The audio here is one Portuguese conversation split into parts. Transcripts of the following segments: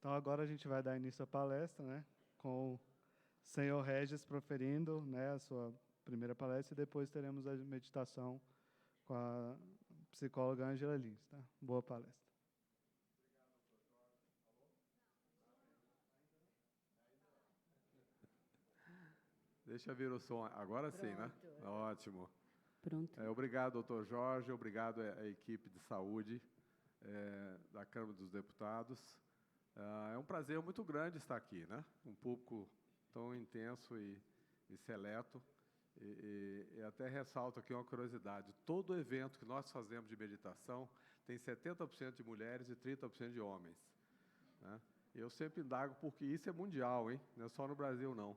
Então, agora a gente vai dar início à palestra, né, com o senhor Regis proferindo, né, a sua primeira palestra, e depois teremos a meditação com a psicóloga Ângela Lins. Tá? Boa palestra. Deixa eu ver o som. Agora sim, né? Ótimo. Pronto. Obrigado, doutor Jorge. Obrigado à equipe de saúde da Câmara dos Deputados. É um prazer muito grande estar aqui, né? Um público tão intenso e seleto. E até ressalto aqui uma curiosidade. Todo evento que nós fazemos de meditação tem 70% de mulheres e 30% de homens, né? Eu sempre indago porque isso é mundial, hein? Não é só no Brasil, não.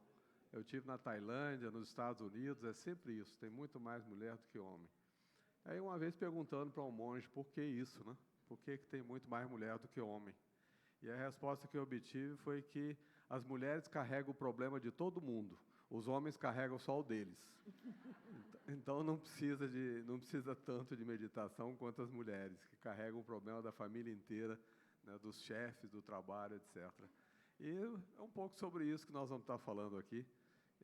Eu estive na Tailândia, nos Estados Unidos, é sempre isso, tem muito mais mulher do que homem. Aí, uma vez perguntando para um monge por que isso, né? Por que tem muito mais mulher do que homem? E a resposta que eu obtive foi que as mulheres carregam o problema de todo mundo, os homens carregam só o deles. Então, não precisa tanto de meditação quanto as mulheres, que carregam o problema da família inteira, né, dos chefes, do trabalho, etc. E é um pouco sobre isso que nós vamos estar falando aqui.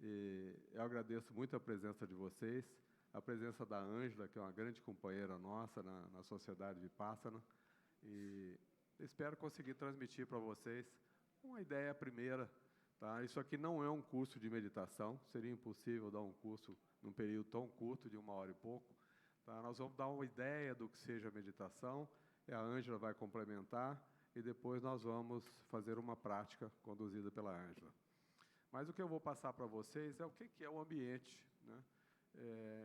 E eu agradeço muito a presença de vocês, a presença da Ângela, que é uma grande companheira nossa na Sociedade Vipassana, e espero conseguir transmitir para vocês uma ideia primeira. Tá? Isso aqui não é um curso de meditação, seria impossível dar um curso num período tão curto, de 1 hora e pouco. Tá? Nós vamos dar uma ideia do que seja meditação, e a Ângela vai complementar, e depois nós vamos fazer uma prática conduzida pela Ângela. Mas o que eu vou passar para vocês é o que é o ambiente, né,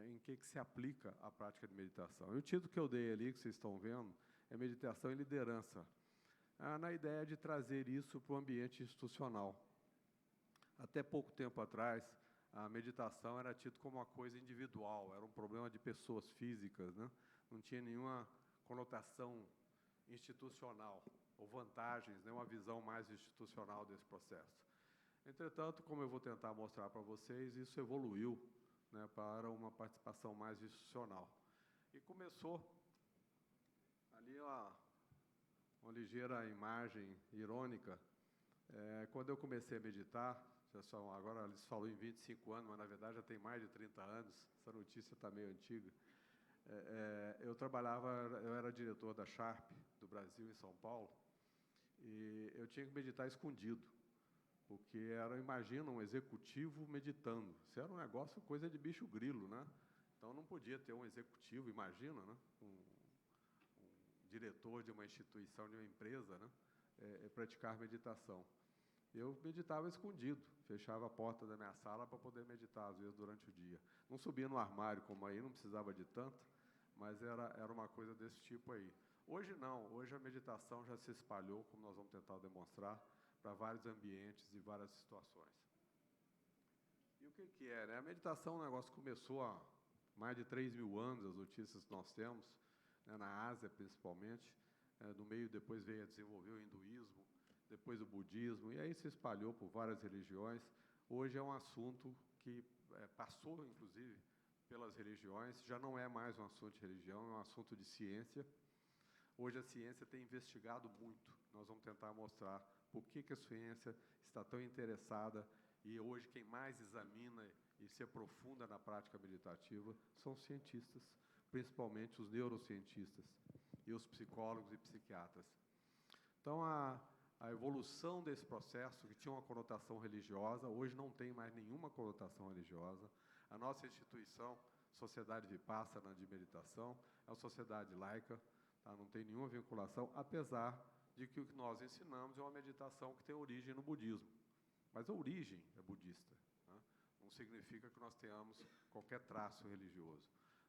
em que se aplica a prática de meditação. E o título que eu dei ali, que vocês estão vendo, é Meditação e Liderança, na ideia de trazer isso para o ambiente institucional. Até pouco tempo atrás, a meditação era tida como uma coisa individual, era um problema de pessoas físicas, né? Não tinha nenhuma conotação institucional, ou vantagens, né? Uma visão mais institucional desse processo. Entretanto, como eu vou tentar mostrar para vocês, isso evoluiu, né, para uma participação mais institucional. E começou ali uma ligeira imagem irônica. Quando eu comecei a meditar, agora eles falam em 25 anos, mas na verdade já tem mais de 30 anos, essa notícia está meio antiga. Eu era diretor da Sharp, do Brasil, em São Paulo, e eu tinha que meditar escondido, porque imagina um executivo meditando. Isso era um negócio, coisa de bicho grilo, né? Então não podia ter um executivo, imagina, né? Um diretor de uma instituição, de uma empresa, né? Praticar meditação. Eu meditava escondido, fechava a porta da minha sala para poder meditar, às vezes, durante o dia. Não subia no armário como aí, não precisava de tanto, mas era uma coisa desse tipo aí. Hoje não, hoje a meditação já se espalhou, como nós vamos tentar demonstrar, para vários ambientes e várias situações. E o que é, né? A meditação, o negócio começou há mais de 3.000 anos, as notícias que nós temos, né, na Ásia principalmente, no meio depois veio a desenvolver o hinduísmo, depois o budismo, e aí se espalhou por várias religiões. Hoje é um assunto que passou, inclusive, pelas religiões, já não é mais um assunto de religião, é um assunto de ciência. Hoje a ciência tem investigado muito, nós vamos tentar mostrar por que a ciência está tão interessada, e hoje quem mais examina e se aprofunda na prática meditativa são os cientistas, principalmente os neurocientistas e os psicólogos e psiquiatras. Então, a evolução desse processo, que tinha uma conotação religiosa, hoje não tem mais nenhuma conotação religiosa. A nossa instituição, Sociedade Vipassana de Meditação, é uma sociedade laica, tá? Não tem nenhuma vinculação, apesar de que o que nós ensinamos é uma meditação que tem origem no budismo. Mas a origem é budista, né? Não significa que nós tenhamos qualquer traço religioso.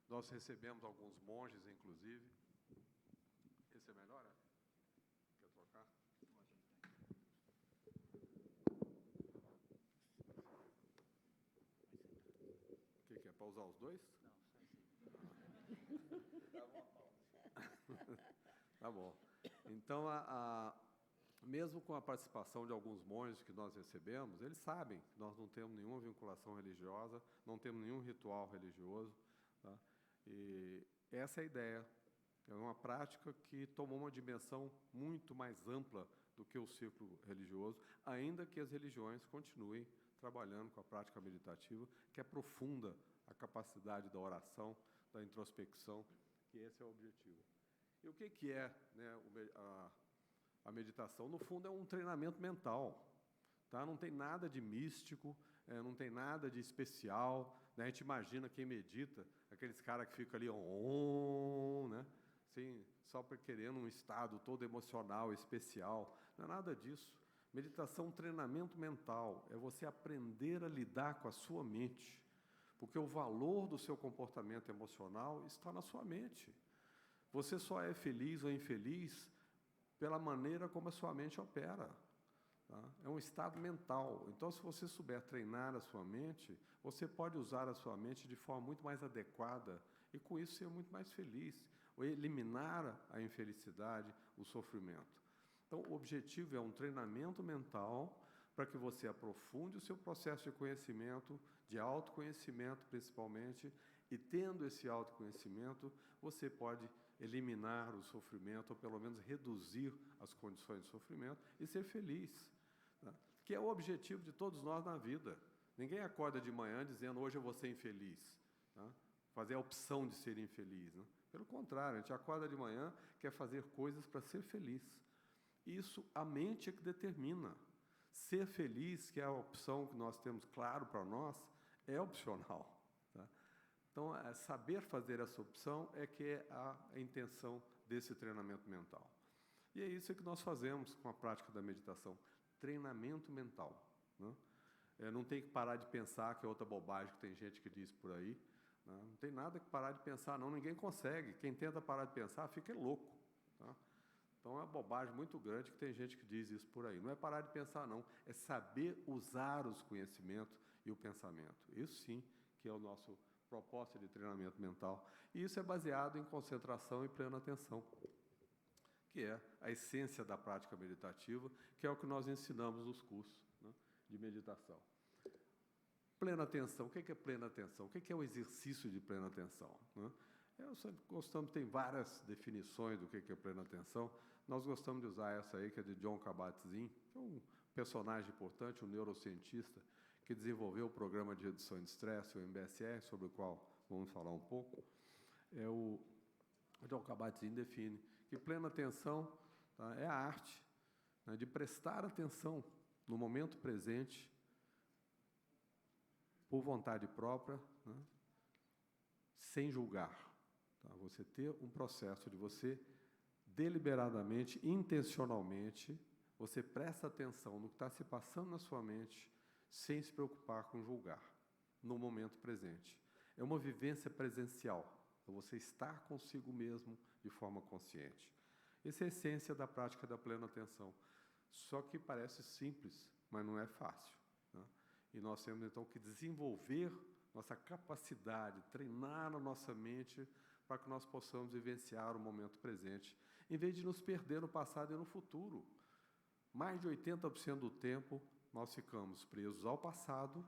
Nós recebemos alguns monges, inclusive. Esse é melhor, né? Quer trocar? O que é? Para usar os dois? Não, só assim. Dá uma pausa. Tá bom. Então, mesmo com a participação de alguns monges que nós recebemos, eles sabem que nós não temos nenhuma vinculação religiosa, não temos nenhum ritual religioso, tá? E essa é a ideia É uma prática que tomou uma dimensão muito mais ampla do que o círculo religioso, ainda que as religiões continuem trabalhando com a prática meditativa, que aprofunda a capacidade da oração, da introspecção, que esse é o objetivo. E o que é, né, a meditação? No fundo, é um treinamento mental. Tá? Não tem nada de místico, não tem nada de especial. Né? A gente imagina quem medita, aqueles caras que ficam ali, né? Assim, só querendo um estado todo emocional, especial. Não é nada disso. Meditação é um treinamento mental. É você aprender a lidar com a sua mente. Porque o valor do seu comportamento emocional está na sua mente. Você só é feliz ou infeliz pela maneira como a sua mente opera. Tá? É um estado mental. Então, se você souber treinar a sua mente, você pode usar a sua mente de forma muito mais adequada e, com isso, ser muito mais feliz, ou eliminar a infelicidade, o sofrimento. Então, o objetivo é um treinamento mental para que você aprofunde o seu processo de conhecimento, de autoconhecimento, principalmente, e, tendo esse autoconhecimento, você pode eliminar o sofrimento, ou pelo menos reduzir as condições de sofrimento e ser feliz. Tá? Que é o objetivo de todos nós na vida. Ninguém acorda de manhã dizendo, hoje eu vou ser infeliz. Tá? Fazer a opção de ser infeliz. Né? Pelo contrário, a gente acorda de manhã, quer fazer coisas para ser feliz. Isso a mente é que determina. Ser feliz, que é a opção que nós temos claro para nós, é opcional. Tá? Então, saber fazer essa opção é que é a intenção desse treinamento mental. E é isso que nós fazemos com a prática da meditação. Treinamento mental. Né? Não tem que parar de pensar, que é outra bobagem que tem gente que diz por aí. Né? Não tem nada que parar de pensar, não. Ninguém consegue. Quem tenta parar de pensar fica louco. Tá? Então, é uma bobagem muito grande que tem gente que diz isso por aí. Não é parar de pensar, não. É saber usar os conhecimentos e o pensamento. Isso sim que é o nosso propósito de treinamento mental. E isso é baseado em concentração e plena atenção, que é a essência da prática meditativa, que é o que nós ensinamos nos cursos, né, de meditação. Plena atenção. O que é plena atenção? O que é o exercício de plena atenção? Né? Tem várias definições do que é plena atenção. Nós gostamos de usar essa aí, que é de Jon Kabat-Zinn, que é um personagem importante, um neurocientista, que desenvolveu o programa de redução de estresse, o MBSR, sobre o qual vamos falar um pouco. O Jon Kabat-Zinn define que plena atenção, tá, é a arte, né, de prestar atenção no momento presente, por vontade própria, né, sem julgar. Tá? Você ter um processo de você, deliberadamente, intencionalmente, você presta atenção no que está se passando na sua mente, sem se preocupar com julgar, no momento presente. É uma vivência presencial, é você estar consigo mesmo de forma consciente. Essa é a essência da prática da plena atenção. Só que parece simples, mas não é fácil. Né? E nós temos, então, que desenvolver nossa capacidade, treinar a nossa mente para que nós possamos vivenciar o momento presente, em vez de nos perder no passado e no futuro. Mais de 80% do tempo, nós ficamos presos ao passado,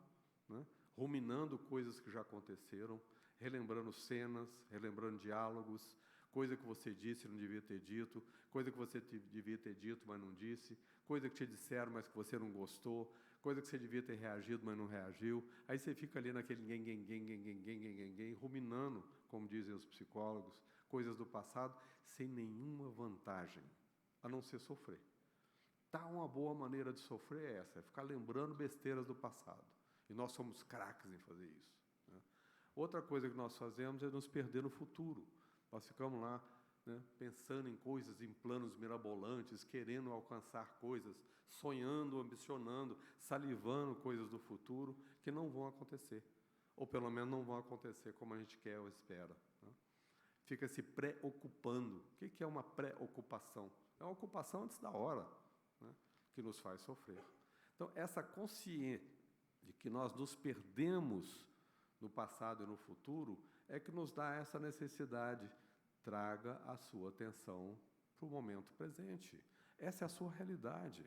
né, ruminando coisas que já aconteceram, relembrando cenas, relembrando diálogos, coisa que você disse e não devia ter dito, coisa que você devia ter dito, mas não disse, coisa que te disseram, mas que você não gostou, coisa que você devia ter reagido, mas não reagiu. Aí você fica ali naquele ruminando, como dizem os psicólogos, coisas do passado, sem nenhuma vantagem, a não ser sofrer. Tá, uma boa maneira de sofrer é essa, é ficar lembrando besteiras do passado. E nós somos craques em fazer isso. Né? Outra coisa que nós fazemos é nos perder no futuro. Nós ficamos lá, né, pensando em coisas, em planos mirabolantes, querendo alcançar coisas, sonhando, ambicionando, salivando coisas do futuro que não vão acontecer. Ou pelo menos não vão acontecer como a gente quer ou espera. Né? Fica se preocupando. O que é uma preocupação? É uma ocupação antes da hora, né, que nos faz sofrer. Então, essa consciência de que nós nos perdemos no passado e no futuro é que nos dá essa necessidade. Traga a sua atenção para o momento presente. Essa é a sua realidade.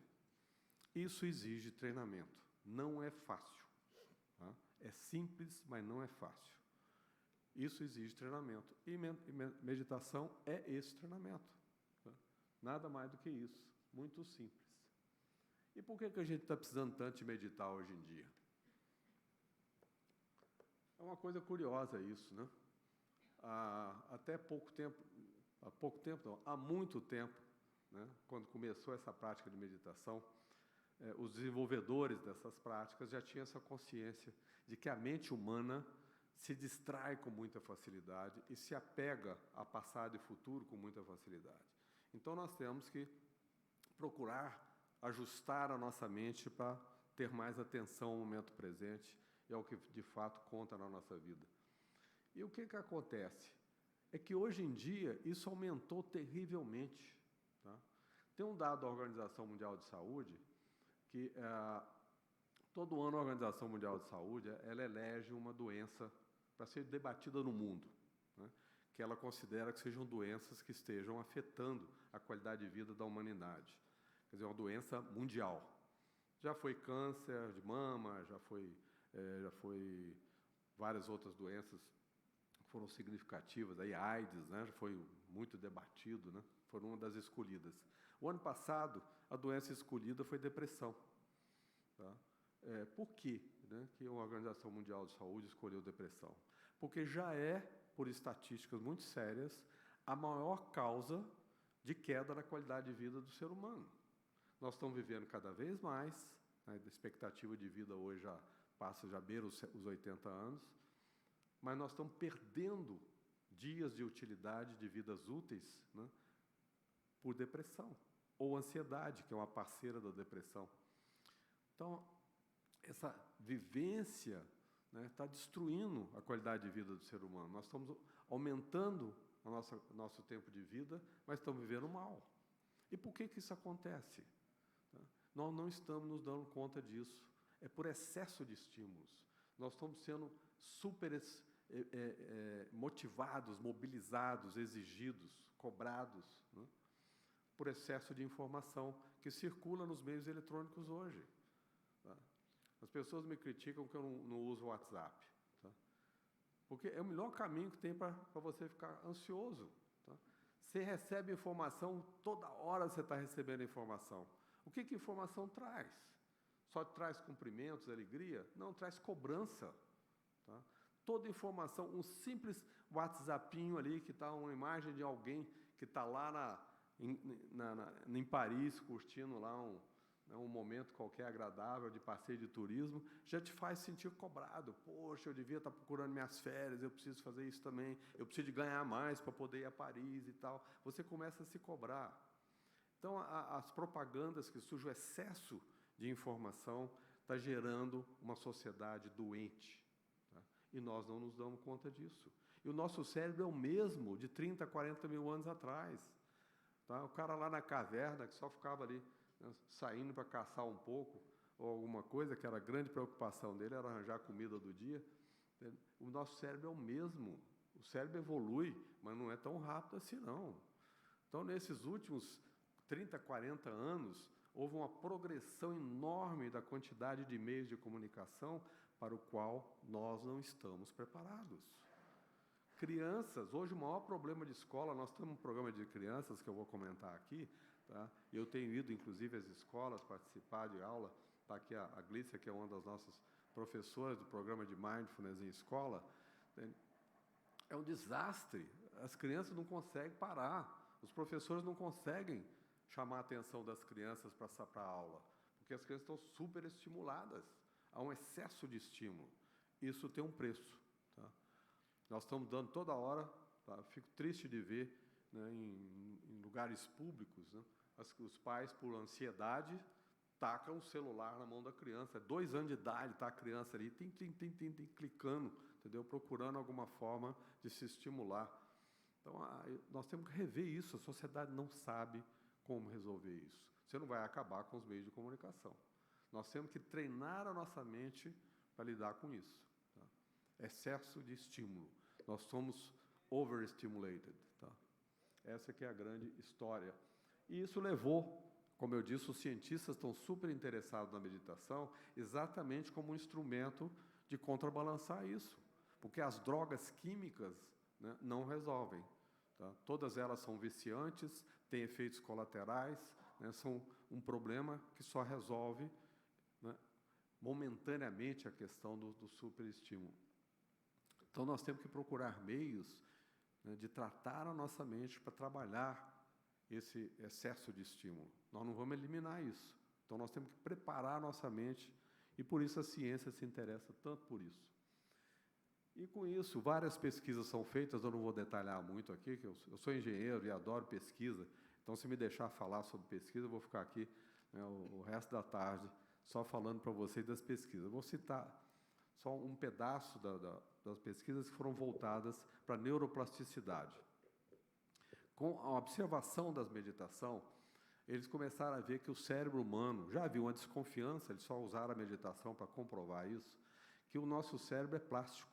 Isso exige treinamento. Não é fácil. Tá? É simples, mas não é fácil. Isso exige treinamento. E meditação é esse treinamento. Tá? Nada mais do que isso. Muito simples. E por que a gente está precisando tanto de meditar hoje em dia? É uma coisa curiosa isso, né? Até pouco tempo, há muito tempo, né, quando começou essa prática de meditação, os desenvolvedores dessas práticas já tinham essa consciência de que a mente humana se distrai com muita facilidade e se apega a passado e futuro com muita facilidade. Então, nós temos que procurar ajustar a nossa mente para ter mais atenção ao momento presente e ao que, de fato, conta na nossa vida. E o que acontece? É que, hoje em dia, isso aumentou terrivelmente. Tá? Tem um dado da Organização Mundial de Saúde que, todo ano, a Organização Mundial de Saúde ela elege uma doença para ser debatida no mundo, né, que ela considera que sejam doenças que estejam afetando a qualidade de vida da humanidade. Quer dizer, uma doença mundial. Já foi câncer de mama, já foi várias outras doenças que foram significativas. Aí, AIDS, né, já foi muito debatido, né, foram uma das escolhidas. O ano passado, a doença escolhida foi depressão. Tá? Por quê, né, que a Organização Mundial de Saúde escolheu depressão? Porque já é, por estatísticas muito sérias, a maior causa de queda na qualidade de vida do ser humano. Nós estamos vivendo cada vez mais, né, a expectativa de vida hoje já beira os 80 anos, mas nós estamos perdendo dias de utilidade, de vidas úteis, né, por depressão, ou ansiedade, que é uma parceira da depressão. Então, essa vivência está destruindo a qualidade de vida do ser humano. Nós estamos aumentando o nosso tempo de vida, mas estamos vivendo mal. E por que isso acontece? Nós não estamos nos dando conta disso. É por excesso de estímulos. Nós estamos sendo super motivados, mobilizados, exigidos, cobrados, né, por excesso de informação que circula nos meios eletrônicos hoje. Tá? As pessoas me criticam que eu não uso o WhatsApp. Tá? Porque é o melhor caminho que tem para você ficar ansioso. Tá? Você recebe informação, toda hora você está recebendo informação. O que informação traz? Só traz cumprimentos, alegria? Não, traz cobrança. Tá? Toda informação, um simples WhatsAppinho ali, que está uma imagem de alguém que está lá em Paris, curtindo lá um momento qualquer agradável de passeio de turismo, já te faz sentir cobrado. Poxa, eu devia estar procurando minhas férias, eu preciso fazer isso também, eu preciso de ganhar mais para poder ir a Paris e tal. Você começa a se cobrar. Então, as propagandas que surgem, o excesso de informação está gerando uma sociedade doente. Tá? E nós não nos damos conta disso. E o nosso cérebro é o mesmo de 30, 40 mil anos atrás. Tá? O cara lá na caverna, que só ficava ali, né, saindo para caçar um pouco, ou alguma coisa, que era a grande preocupação dele, era arranjar a comida do dia. O nosso cérebro é o mesmo. O cérebro evolui, mas não é tão rápido assim, não. Então, nesses últimos 30, 40 anos, houve uma progressão enorme da quantidade de meios de comunicação para o qual nós não estamos preparados. Crianças, hoje o maior problema de escola, nós temos um programa de crianças que eu vou comentar aqui, tá? Eu tenho ido, inclusive, às escolas participar de aula. Está aqui a Glícia, que é uma das nossas professoras do programa de Mindfulness em escola. É um desastre. As crianças não conseguem parar. Os professores não conseguem chamar a atenção das crianças para a aula, porque as crianças estão super estimuladas. Há um excesso de estímulo. Isso tem um preço. Tá? Nós estamos dando toda hora, tá? Fico triste de ver, né, em lugares públicos, né, os pais, por ansiedade, tacam o celular na mão da criança. 2 anos de idade, está a criança ali, clicando, entendeu? Procurando alguma forma de se estimular. Então, nós temos que rever isso. A sociedade não sabe como resolver isso. Você não vai acabar com os meios de comunicação. Nós temos que treinar a nossa mente para lidar com isso. Tá? Excesso de estímulo. Nós somos overstimulated. Tá? Essa que é a grande história. E isso levou, como eu disse, os cientistas estão super interessados na meditação exatamente como um instrumento de contrabalançar isso. porque as drogas químicas, né, não resolvem. Tá? Todas elas são viciantes, têm efeitos colaterais, né, são um problema que só resolve, né, momentaneamente a questão do superestímulo. Então, nós temos que procurar meios, né, de tratar a nossa mente para trabalhar esse excesso de estímulo. Nós não vamos eliminar isso. Então, nós temos que preparar a nossa mente, e por isso a ciência se interessa tanto por isso. E, com isso, várias pesquisas são feitas, eu não vou detalhar muito aqui, que eu sou engenheiro e adoro pesquisa, então, se me deixar falar sobre pesquisa, eu vou ficar aqui, né, o resto da tarde só falando para vocês das pesquisas. Eu vou citar só um pedaço das pesquisas que foram voltadas para a neuroplasticidade. Com a observação das meditações, eles começaram a ver que o cérebro humano, já havia uma desconfiança, eles só usaram a meditação para comprovar isso, que o nosso cérebro é plástico.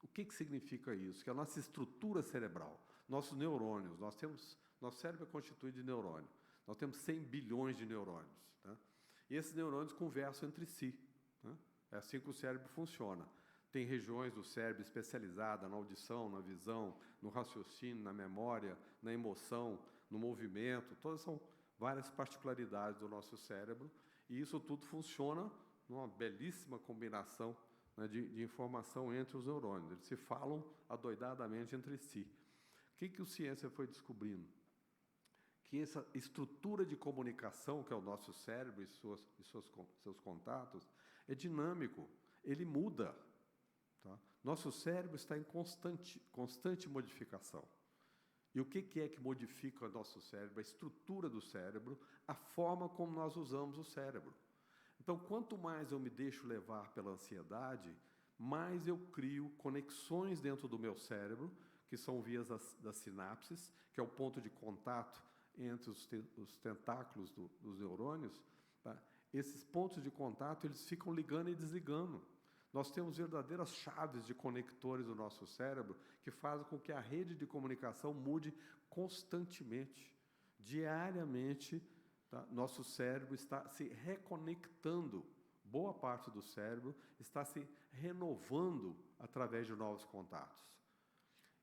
O que significa isso? Que a nossa estrutura cerebral, nossos neurônios, nosso cérebro é constituído de neurônio. Nós temos 100 bilhões de neurônios. Tá? E esses neurônios conversam entre si. Tá? É assim que o cérebro funciona. Tem regiões do cérebro especializadas na audição, na visão, no raciocínio, na memória, na emoção, no movimento. Todas são várias particularidades do nosso cérebro. E isso tudo funciona numa belíssima combinação, né, de informação entre os neurônios. Eles se falam adoidadamente entre si. O que o ciência foi descobrindo? Que essa estrutura de comunicação, que é o nosso cérebro e seus contatos, é dinâmico, ele muda. Tá? Nosso cérebro está em constante modificação. E o que é que modifica o nosso cérebro? A estrutura do cérebro, a forma como nós usamos o cérebro. Então, quanto mais eu me deixo levar pela ansiedade, mais eu crio conexões dentro do meu cérebro, que são vias das sinapses, que é o ponto de contato entre os tentáculos dos neurônios. Tá? Esses pontos de contato, eles ficam ligando e desligando. Nós temos verdadeiras chaves de conectores do nosso cérebro que fazem com que a rede de comunicação mude constantemente, diariamente. Tá? Nosso cérebro está se reconectando, boa parte do cérebro está se renovando através de novos contatos.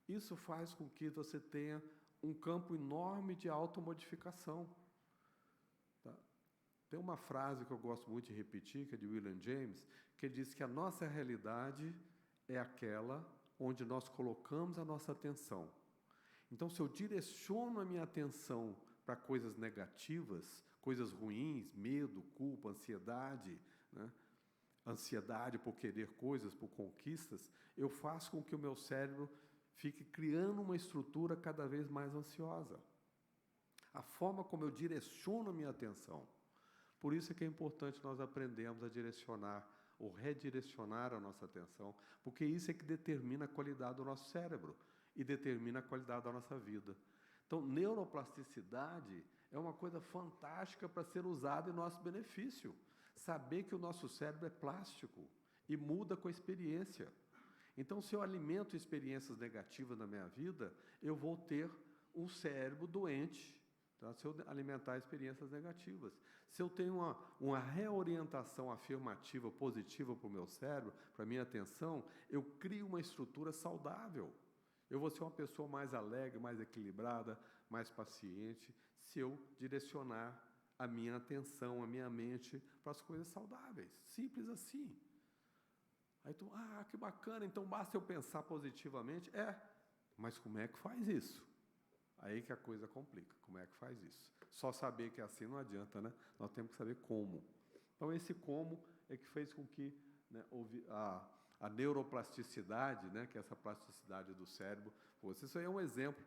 Isso faz com que você tenha um campo enorme de automodificação. Tá? Tem uma frase que eu gosto muito de repetir, que é de William James, que diz que a nossa realidade é aquela onde nós colocamos a nossa atenção. Então, se eu direciono a minha atenção para coisas negativas, coisas ruins, medo, culpa, ansiedade, né? Ansiedade por querer coisas, por conquistas, eu faço com que o meu cérebro fique criando uma estrutura cada vez mais ansiosa. A forma como eu direciono a minha atenção. Por isso é que é importante nós aprendermos a direcionar ou redirecionar a nossa atenção, porque isso é que determina a qualidade do nosso cérebro e determina a qualidade da nossa vida. Então, neuroplasticidade é uma coisa fantástica para ser usada em nosso benefício. Saber que o nosso cérebro é plástico e muda com a experiência. Então, se eu alimento experiências negativas na minha vida, eu vou ter um cérebro doente, tá? Se eu alimentar experiências negativas. Se eu tenho uma reorientação afirmativa, positiva para o meu cérebro, para a minha atenção, eu crio uma estrutura saudável. Eu vou ser uma pessoa mais alegre, mais equilibrada, mais paciente, se eu direcionar a minha atenção, a minha mente para as coisas saudáveis. Simples assim. Aí tu, que bacana, então basta eu pensar positivamente. Mas como é que faz isso? Aí que a coisa complica, como é que faz isso? Só saber que é assim não adianta, né? Nós temos que saber como. Então, esse como é que fez com que, né, a neuroplasticidade, né, que é essa plasticidade do cérebro, fosse. Isso aí é um exemplo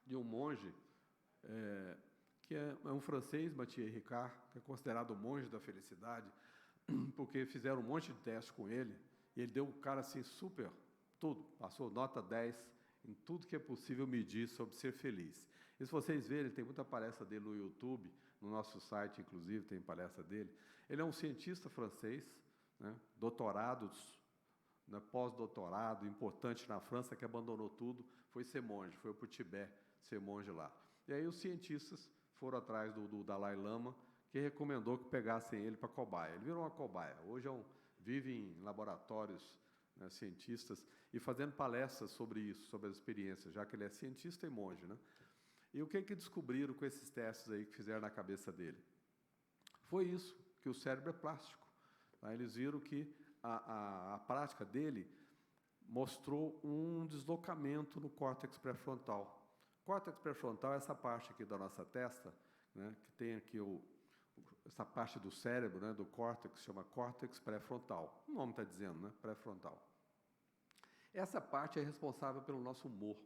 de um monge, que é um francês, Mathieu Ricard, que é considerado o monge da felicidade, porque fizeram um monte de testes com ele, e ele deu um cara assim super, tudo, passou nota 10 em tudo que é possível medir sobre ser feliz. E se vocês verem, tem muita palestra dele no YouTube, no nosso site, inclusive, tem palestra dele. Ele é um cientista francês, né, doutorados, né, pós-doutorado, importante na França, que abandonou tudo, foi ser monge, foi para o Tibete ser monge lá. E aí os cientistas foram atrás do Dalai Lama, que recomendou que pegassem ele para cobaia. Ele virou uma cobaia. Hoje vive em laboratórios né, cientistas, e fazendo palestras sobre isso, sobre as experiências, já que ele é cientista e monge, né? E o que descobriram com esses testes aí que fizeram na cabeça dele? Foi isso, que o cérebro é plástico. Tá? Eles viram que a prática dele mostrou um deslocamento no córtex pré-frontal. O córtex pré-frontal é essa parte aqui da nossa testa, né, que tem aqui essa parte do cérebro, né, do córtex, chama córtex pré-frontal. O nome está dizendo, né, pré-frontal. Essa parte é responsável pelo nosso humor.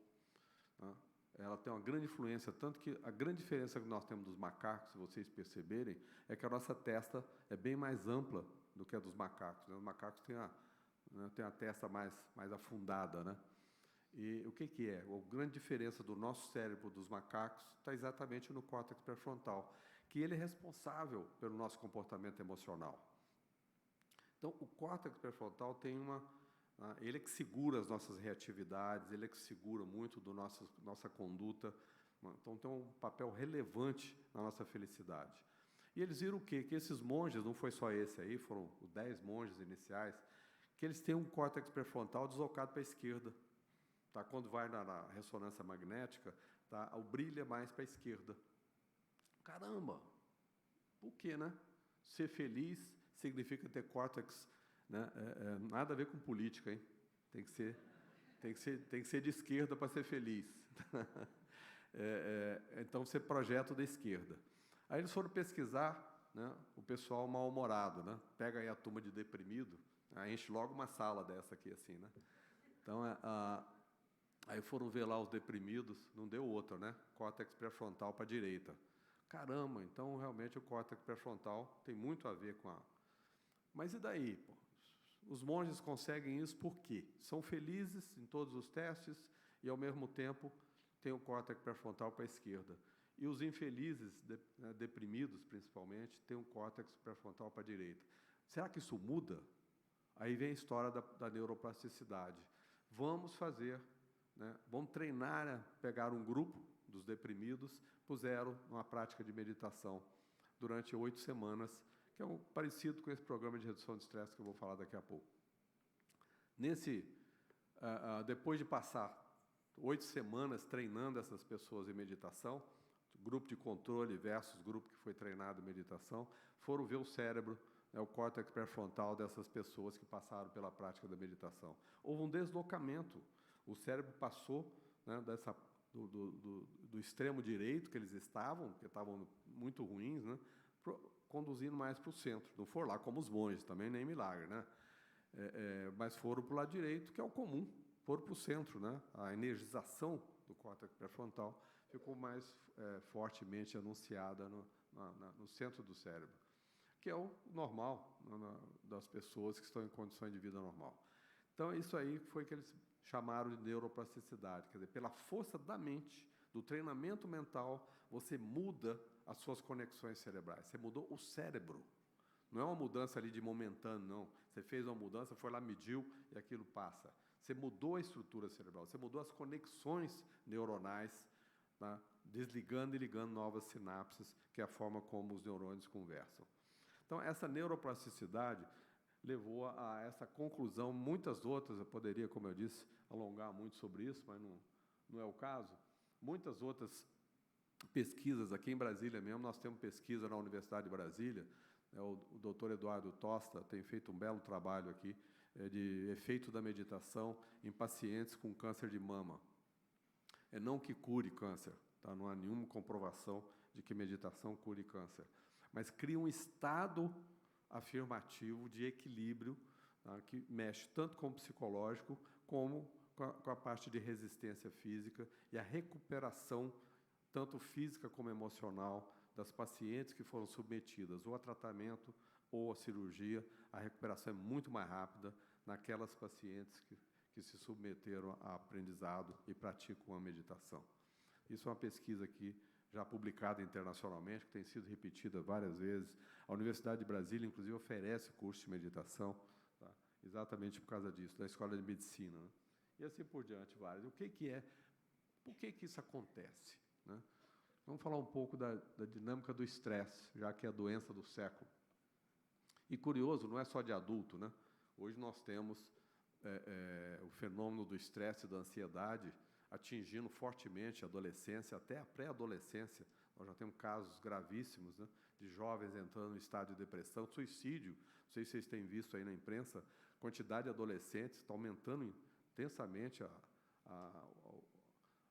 Tá? Ela tem uma grande influência, tanto que a grande diferença que nós temos dos macacos, se vocês perceberem, é que a nossa testa é bem mais ampla do que a dos macacos. Né? Os macacos têm a testa mais afundada, né? E o que é? A grande diferença do nosso cérebro dos macacos está exatamente no córtex pré-frontal, que ele é responsável pelo nosso comportamento emocional. Então, o córtex pré-frontal tem ele é que segura as nossas reatividades, ele é que segura muito da nossa conduta. Então, tem um papel relevante na nossa felicidade. E eles viram o quê? Que esses monges, não foi só esse aí, foram os 10 monges iniciais, que eles têm um córtex pré-frontal deslocado para a esquerda. Tá? Quando vai na ressonância magnética, tá? O brilho é mais para a esquerda. Caramba! Por quê, né? Ser feliz significa ter córtex, né? Nada a ver com política, hein? Tem que ser de esquerda para ser feliz. Então, você projeta da esquerda. Aí eles foram pesquisar, né, o pessoal mal-humorado, né? Pega aí a turma de deprimido, enche logo uma sala dessa aqui, assim, né? Então, aí foram ver lá os deprimidos, não deu outra, né? Córtex pré-frontal para a direita. Caramba, então realmente o córtex pré-frontal tem muito a ver com a... Mas e daí? Pô? Os monges conseguem isso por quê? São felizes em todos os testes e, ao mesmo tempo, têm o córtex pré-frontal para a esquerda. E os infelizes, deprimidos principalmente, têm o córtex pré-frontal para a direita. Será que isso muda? Aí vem a história da neuroplasticidade. Vamos fazer, né, vamos treinar, pegar um grupo dos deprimidos, puseram uma prática de meditação durante 8 semanas, que é parecido com esse programa de redução de estresse que eu vou falar daqui a pouco. Depois de passar 8 semanas treinando essas pessoas em meditação, grupo de controle versus grupo que foi treinado em meditação, foram ver o cérebro, né, o córtex pré-frontal dessas pessoas que passaram pela prática da meditação. Houve um deslocamento. O cérebro passou, né, do extremo direito que eles estavam, que estavam muito ruins, né, conduzindo mais para o centro. Não foram lá como os monges, também nem milagre, né? Mas foram para o lado direito, que é o comum, foram para o centro, né? A energização do córtex pré-frontal ficou mais fortemente anunciada no centro do cérebro, que é o normal das pessoas que estão em condições de vida normal. Então, isso aí foi que eles chamaram de neuroplasticidade, quer dizer, pela força da mente, do treinamento mental, você muda as suas conexões cerebrais, você mudou o cérebro. Não é uma mudança ali de momentâneo, não. Você fez uma mudança, foi lá, mediu e aquilo passa. Você mudou a estrutura cerebral, você mudou as conexões neuronais, tá? Desligando e ligando novas sinapses, que é a forma como os neurônios conversam. Então, essa neuroplasticidade levou a essa conclusão, muitas outras, eu poderia, como eu disse, alongar muito sobre isso, mas não é o caso. Muitas outras pesquisas, aqui em Brasília mesmo, nós temos pesquisa na Universidade de Brasília, o Dr. Eduardo Tosta tem feito um belo trabalho aqui, de efeito da meditação em pacientes com câncer de mama. Não que cure câncer, tá? Não há nenhuma comprovação de que meditação cure câncer, mas cria um estado afirmativo de equilíbrio, tá? Que mexe tanto com o psicológico como com a parte de resistência física e a recuperação, tanto física como emocional, das pacientes que foram submetidas ou a tratamento ou a cirurgia. A recuperação é muito mais rápida naquelas pacientes que se submeteram a aprendizado e praticam a meditação. Isso é uma pesquisa aqui já publicada internacionalmente, que tem sido repetida várias vezes. A Universidade de Brasília, inclusive, oferece curso de meditação, tá? Exatamente por causa disso, da Escola de Medicina, né? E assim por diante, vários. O que é? Por que isso acontece, né? Vamos falar um pouco da dinâmica do estresse, já que é a doença do século. E curioso, não é só de adulto, né? Hoje nós temos o fenômeno do estresse e da ansiedade atingindo fortemente a adolescência, até a pré-adolescência. Nós já temos casos gravíssimos, né, de jovens entrando em estado de depressão, suicídio. Não sei se vocês têm visto aí na imprensa, a quantidade de adolescentes está aumentando intensamente a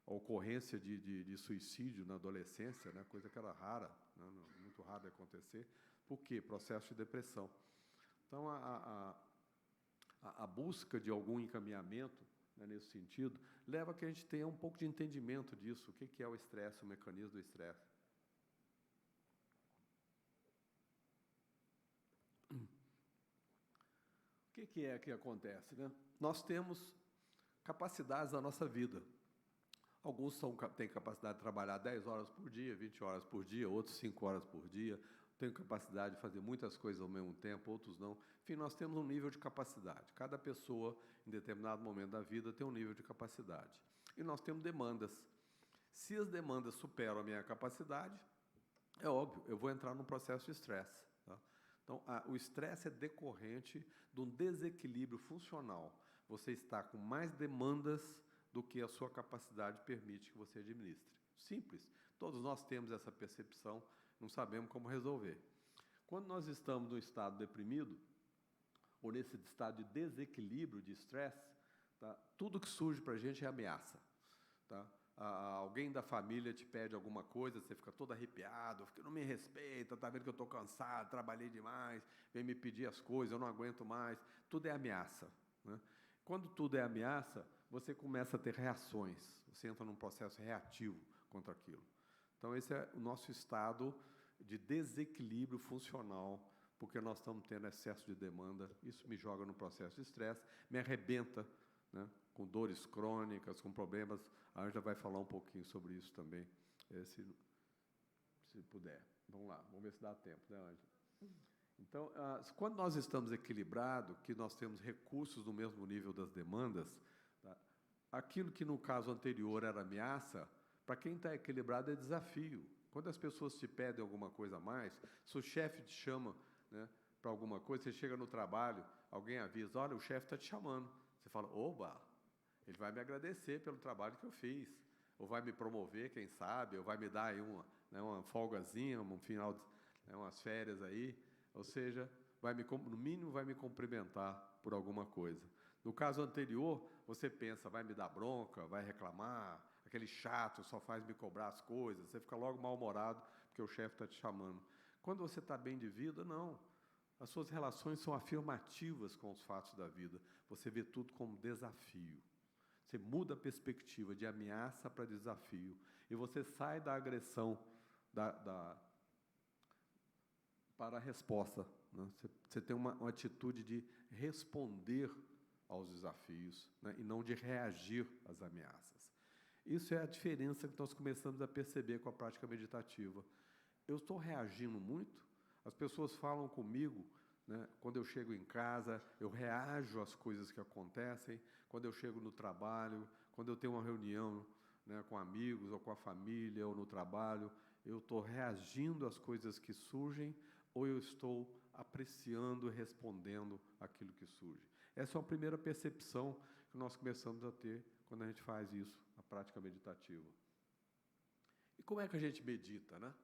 ocorrência de suicídio na adolescência, né, coisa que era rara, né, muito raro de acontecer. Por quê? Processo de depressão. Então, a busca de algum encaminhamento, né, nesse sentido, leva a que a gente tenha um pouco de entendimento disso, o que é o estresse, o mecanismo do estresse. O que é que acontece, né? Nós temos capacidades na nossa vida. Alguns têm capacidade de trabalhar 10 horas por dia, 20 horas por dia, outros 5 horas por dia, têm capacidade de fazer muitas coisas ao mesmo tempo, outros não. Enfim, nós temos um nível de capacidade. Cada pessoa, em determinado momento da vida, tem um nível de capacidade. E nós temos demandas. Se as demandas superam a minha capacidade, é óbvio, eu vou entrar num processo de estresse. Tá? Então, o estresse é decorrente de um desequilíbrio funcional. Você está com mais demandas do que a sua capacidade permite que você administre. Simples. Todos nós temos essa percepção, não sabemos como resolver. Quando nós estamos num estado deprimido, ou nesse estado de desequilíbrio, de estresse, tá, tudo que surge para a gente é ameaça. Tá? Alguém da família te pede alguma coisa, você fica todo arrepiado, não me respeita, está vendo que eu estou cansado, trabalhei demais, vem me pedir as coisas, eu não aguento mais. Tudo é ameaça. Né? Quando tudo é ameaça, você começa a ter reações, você entra num processo reativo contra aquilo. Então, esse é o nosso estado de desequilíbrio funcional, porque nós estamos tendo excesso de demanda, isso me joga no processo de estresse, me arrebenta, né, com dores crônicas, com problemas. A Ângela vai falar um pouquinho sobre isso também, se puder. Vamos lá, vamos ver se dá tempo, né, Ângela? Então, quando nós estamos equilibrados, que nós temos recursos no mesmo nível das demandas, tá, aquilo que no caso anterior era ameaça, para quem está equilibrado é desafio. Quando as pessoas te pedem alguma coisa a mais, se o chefe te chama, né, para alguma coisa, você chega no trabalho, alguém avisa, olha, o chefe está te chamando. Você fala, oba, ele vai me agradecer pelo trabalho que eu fiz, ou vai me promover, quem sabe, ou vai me dar aí uma folgazinha, um final, umas férias aí, ou seja, no mínimo vai me cumprimentar por alguma coisa. No caso anterior, você pensa, vai me dar bronca, vai reclamar, aquele chato só faz me cobrar as coisas, você fica logo mal-humorado porque o chefe está te chamando. Quando você está bem de vida, não. As suas relações são afirmativas com os fatos da vida. Você vê tudo como desafio. Você muda a perspectiva de ameaça para desafio. E você sai da agressão para a resposta. Né? Você tem uma atitude de responder aos desafios, né? E não de reagir às ameaças. Isso é a diferença que nós começamos a perceber com a prática meditativa. Eu estou reagindo muito, as pessoas falam comigo, né, quando eu chego em casa, eu reajo às coisas que acontecem, quando eu chego no trabalho, quando eu tenho uma reunião, né, com amigos, ou com a família, ou no trabalho, eu estou reagindo às coisas que surgem, ou eu estou apreciando e respondendo àquilo que surge. Essa é a primeira percepção que nós começamos a ter quando a gente faz isso, a prática meditativa. E como é que a gente medita, né?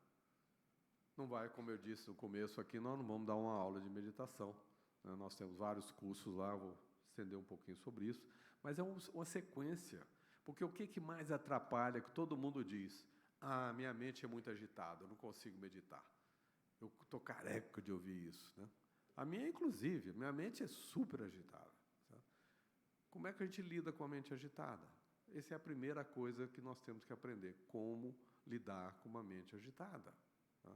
Não vai, como eu disse no começo aqui, nós não vamos dar uma aula de meditação, né? Nós temos vários cursos lá, vou estender um pouquinho sobre isso, mas é uma sequência, porque o que mais atrapalha, que todo mundo diz, minha mente é muito agitada, eu não consigo meditar. Eu estou careca de ouvir isso, né? A minha, inclusive, minha mente é super agitada. Sabe? Como é que a gente lida com a mente agitada? Essa é a primeira coisa que nós temos que aprender, como lidar com uma mente agitada. Tá?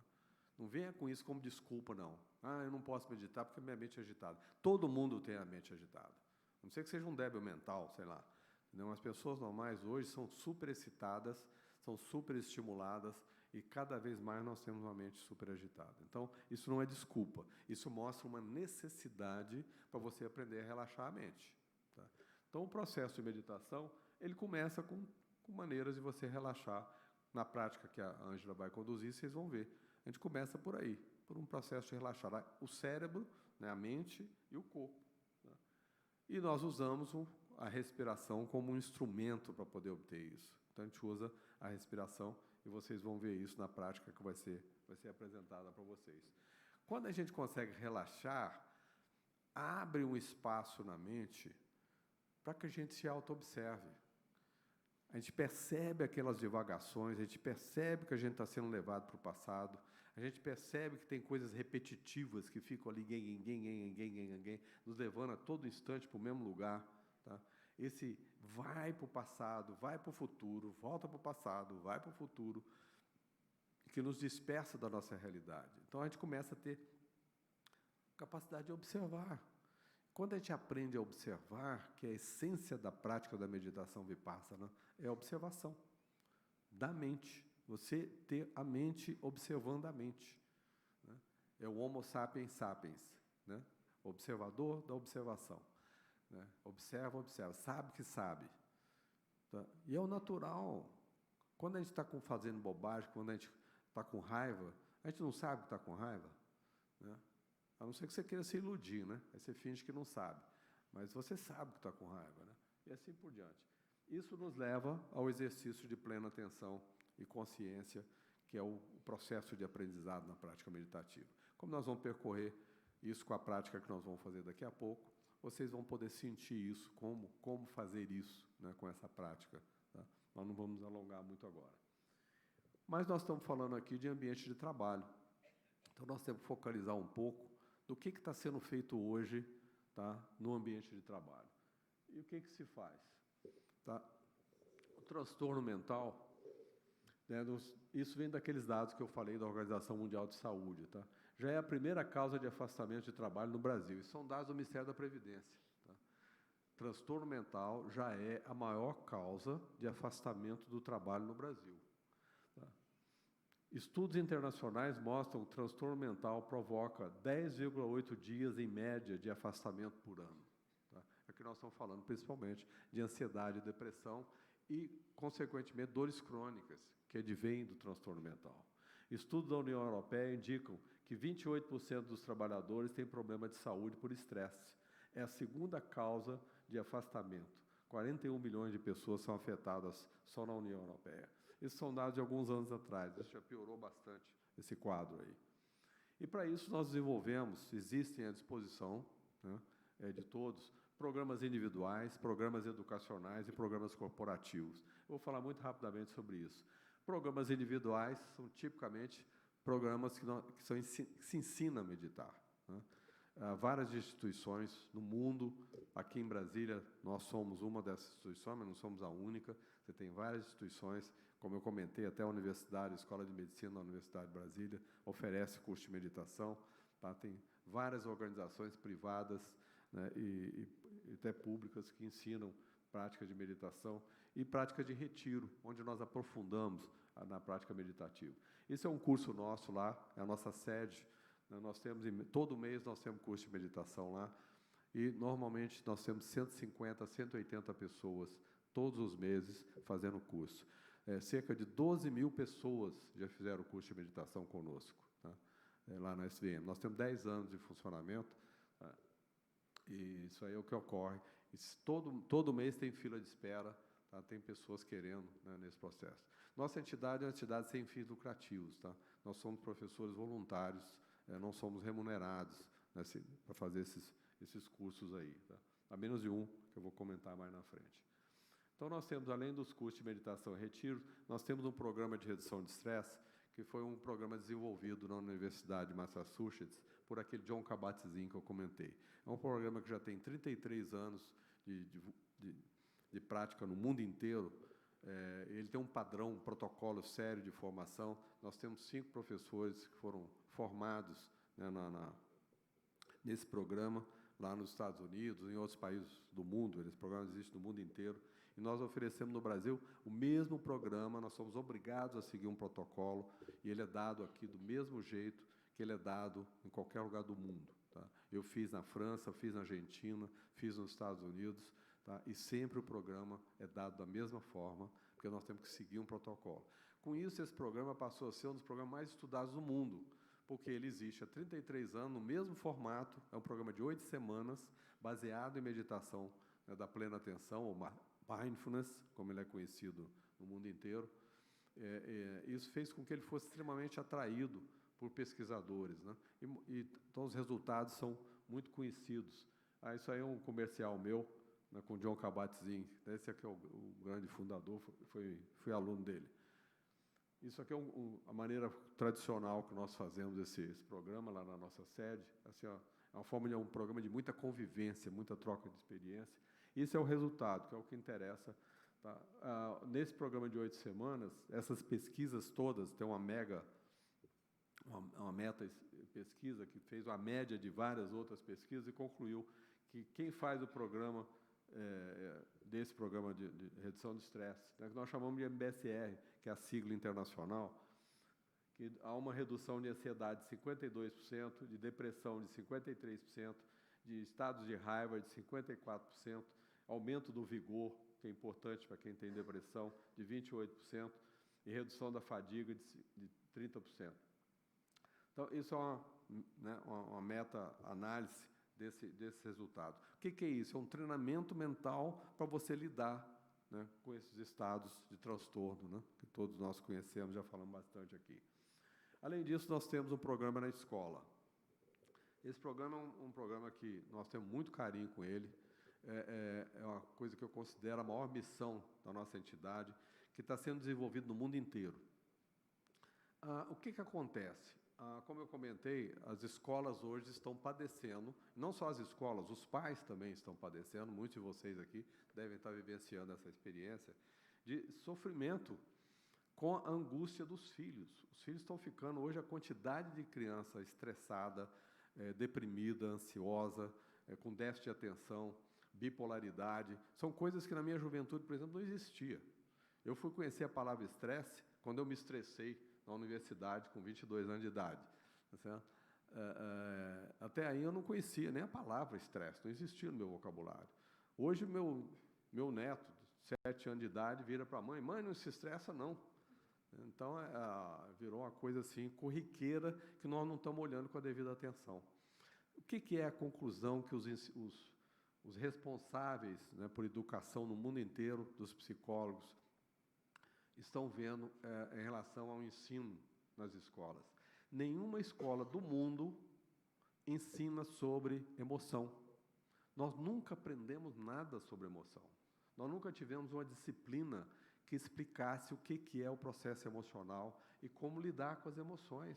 Não venha com isso como desculpa, não. Eu não posso meditar porque minha mente é agitada. Todo mundo tem a mente agitada. A não ser que seja um débil mental, sei lá. Não, as pessoas normais hoje são super excitadas, são super estimuladas, e cada vez mais nós temos uma mente super agitada. Então, isso não é desculpa. Isso mostra uma necessidade para você aprender a relaxar a mente. Tá? Então, o processo de meditação, ele começa com maneiras de você relaxar. Na prática que a Ângela vai conduzir, vocês vão ver. A gente começa por aí, por um processo de relaxar o cérebro, né, a mente e o corpo. Tá? E nós usamos a respiração como um instrumento para poder obter isso. Então, a gente usa a respiração e vocês vão ver isso na prática que vai ser apresentada para vocês. Quando a gente consegue relaxar, abre um espaço na mente para que a gente se auto-observe. A gente percebe aquelas divagações, a gente percebe que a gente está sendo levado para o passado, a gente percebe que tem coisas repetitivas que ficam ali, nos levando a todo instante para o mesmo lugar. Tá? Esse vai para o passado, vai para o futuro, volta para o passado, vai para o futuro, que nos dispersa da nossa realidade. Então, a gente começa a ter capacidade de observar. Quando a gente aprende a observar, que é a essência da prática da meditação vipassana, é a observação da mente. Você ter a mente observando a mente. Né? É o Homo sapiens sapiens, né? Observador da observação. Né? Observa, sabe que sabe. Tá? E é o natural. Quando a gente está fazendo bobagem, quando a gente está com raiva, a gente não sabe que está com raiva. Né? A não ser que você queira se iludir, né? Aí você finge que não sabe. Mas você sabe que está com raiva, né? E assim por diante. Isso nos leva ao exercício de plena atenção e consciência, que é o processo de aprendizado na prática meditativa. Como nós vamos percorrer isso com a prática que nós vamos fazer daqui a pouco, vocês vão poder sentir isso, como fazer isso, né, com essa prática. Tá? Nós não vamos alongar muito agora. Mas nós estamos falando aqui de ambiente de trabalho. Então, nós temos que focalizar um pouco do que está sendo feito hoje, tá, no ambiente de trabalho. E o que se faz? Tá? O transtorno mental, né, isso vem daqueles dados que eu falei da Organização Mundial de Saúde. Tá? Já é a primeira causa de afastamento de trabalho no Brasil. Isso são dados do Ministério da Previdência. Tá? Transtorno mental já é a maior causa de afastamento do trabalho no Brasil. Estudos internacionais mostram que o transtorno mental provoca 10,8 dias, em média, de afastamento por ano. Tá? É o que nós estamos falando, principalmente, de ansiedade e depressão e, consequentemente, dores crônicas, que advêm do transtorno mental. Estudos da União Europeia indicam que 28% dos trabalhadores têm problema de saúde por estresse. É a segunda causa de afastamento. 41 milhões de pessoas são afetadas só na União Europeia. Esses são dados de alguns anos atrás, isso já piorou bastante, esse quadro aí. E, para isso, nós desenvolvemos, existem à disposição, né, de todos, programas individuais, programas educacionais e programas corporativos. Eu vou falar muito rapidamente sobre isso. Programas individuais são, tipicamente, programas que se ensinam a meditar. Né? Há várias instituições no mundo, aqui em Brasília, nós somos uma dessas instituições, mas não somos a única. Você tem várias instituições, como eu comentei, até a Universidade, a Escola de Medicina da Universidade de Brasília, oferece curso de meditação. Tá? Tem várias organizações privadas, né, e até públicas que ensinam prática de meditação e prática de retiro, onde nós aprofundamos na prática meditativa. Esse é um curso nosso lá, é a nossa sede. Né, nós temos, todo mês nós temos curso de meditação lá, e normalmente nós temos 150, 180 pessoas todos os meses fazendo o curso. Cerca de 12 mil pessoas já fizeram o curso de meditação conosco, tá? Lá na SVM. Nós temos 10 anos de funcionamento, tá? E isso aí é o que ocorre. Todo mês tem fila de espera, tá? Tem pessoas querendo, né, nesse processo. Nossa entidade é uma entidade sem fins lucrativos. Tá? Nós somos professores voluntários, não somos remunerados, né, para fazer esses cursos aí. Tá? A menos de um, que eu vou comentar mais na frente. Então, nós temos, além dos cursos de meditação e retiro, nós temos um programa de redução de estresse, que foi um programa desenvolvido na Universidade de Massachusetts por aquele John Kabat-Zinn que eu comentei. É um programa que já tem 33 anos de prática no mundo inteiro. Ele tem um padrão, um protocolo sério de formação. Nós temos 5 professores que foram formados, né, nesse programa, lá nos Estados Unidos, em outros países do mundo. Esse programa existe no mundo inteiro. E nós oferecemos no Brasil o mesmo programa, nós somos obrigados a seguir um protocolo, e ele é dado aqui do mesmo jeito que ele é dado em qualquer lugar do mundo. Tá? Eu fiz na França, fiz na Argentina, fiz nos Estados Unidos, tá? E sempre o programa é dado da mesma forma, porque nós temos que seguir um protocolo. Com isso, esse programa passou a ser um dos programas mais estudados do mundo, porque ele existe há 33 anos, no mesmo formato, é um programa de 8 semanas, baseado em meditação, né, da plena atenção, ou mindfulness, como ele é conhecido no mundo inteiro. Isso fez com que ele fosse extremamente atraído por pesquisadores, né? Então, os resultados são muito conhecidos. Isso aí é um comercial meu, né, com o John Kabat-Zinn. Esse aqui é o grande fundador, fui aluno dele. Isso aqui é a maneira tradicional que nós fazemos esse programa lá na nossa sede. Assim, ó, é um programa de muita convivência, muita troca de experiência. Isso é o resultado, que é o que interessa. Tá? Nesse programa de 8 semanas, essas pesquisas todas, tem uma meta pesquisa que fez uma média de várias outras pesquisas e concluiu que quem faz o programa, desse programa de redução de estresse, né, que nós chamamos de MBSR, que é a sigla internacional, que há uma redução de ansiedade de 52%, de depressão de 53%, de estados de raiva de 54%, aumento do vigor, que é importante para quem tem depressão, de 28%, e redução da fadiga de 30%. Então, isso é uma meta-análise desse resultado. O que é isso? É um treinamento mental para você lidar, né, com esses estados de transtorno, né, que todos nós conhecemos, já falamos bastante aqui. Além disso, nós temos um programa na escola. Esse programa é um programa que nós temos muito carinho com ele. É uma coisa que eu considero a maior missão da nossa entidade, que está sendo desenvolvido no mundo inteiro. O que acontece? Como eu comentei, as escolas hoje estão padecendo, não só as escolas, os pais também estão padecendo, muitos de vocês aqui devem estar vivenciando essa experiência, de sofrimento com a angústia dos filhos. Os filhos estão ficando, hoje, a quantidade de criança estressada, deprimida, ansiosa, com déficit de atenção, bipolaridade, são coisas que na minha juventude, por exemplo, não existia. Eu fui conhecer a palavra estresse quando eu me estressei na universidade, com 22 anos de idade. Até aí eu não conhecia nem a palavra estresse, não existia no meu vocabulário. Hoje, meu neto, de 7 anos de idade, vira para a mãe, não se estressa, não. Então, virou uma coisa assim, corriqueira, que nós não estamos olhando com a devida atenção. O que é a conclusão que os responsáveis, né, por educação no mundo inteiro, dos psicólogos, estão vendo em relação ao ensino nas escolas? Nenhuma escola do mundo ensina sobre emoção. Nós nunca aprendemos nada sobre emoção. Nós nunca tivemos uma disciplina que explicasse o que é o processo emocional e como lidar com as emoções.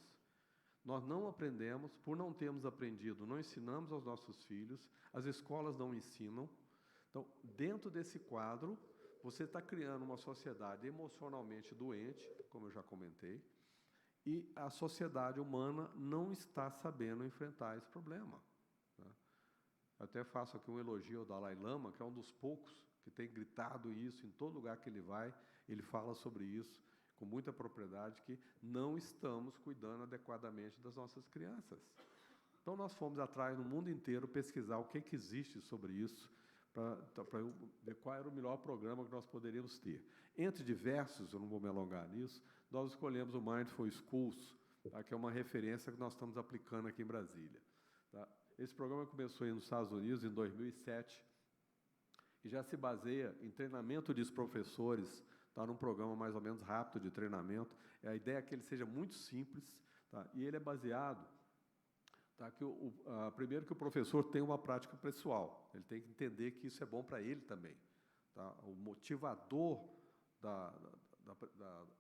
Nós não aprendemos, por não termos aprendido, não ensinamos aos nossos filhos, as escolas não ensinam. Então, dentro desse quadro, você está criando uma sociedade emocionalmente doente, como eu já comentei, e a sociedade humana não está sabendo enfrentar esse problema. Até faço aqui um elogio ao Dalai Lama, que é um dos poucos que tem gritado isso em todo lugar que ele vai, ele fala sobre isso com muita propriedade, que não estamos cuidando adequadamente das nossas crianças. Então, nós fomos atrás no mundo inteiro pesquisar o que existe sobre isso, para ver qual era o melhor programa que nós poderíamos ter. Entre diversos, eu não vou me alongar nisso, nós escolhemos o Mindful Schools, tá, que é uma referência que nós estamos aplicando aqui em Brasília. Tá? Esse programa começou nos Estados Unidos em 2007 e já se baseia em treinamento de professores, tá, num programa mais ou menos rápido de treinamento. A ideia é que ele seja muito simples, tá, e ele é baseado, tá, primeiro que o professor tem uma prática pessoal, ele tem que entender que isso é bom para ele também. Tá? O motivador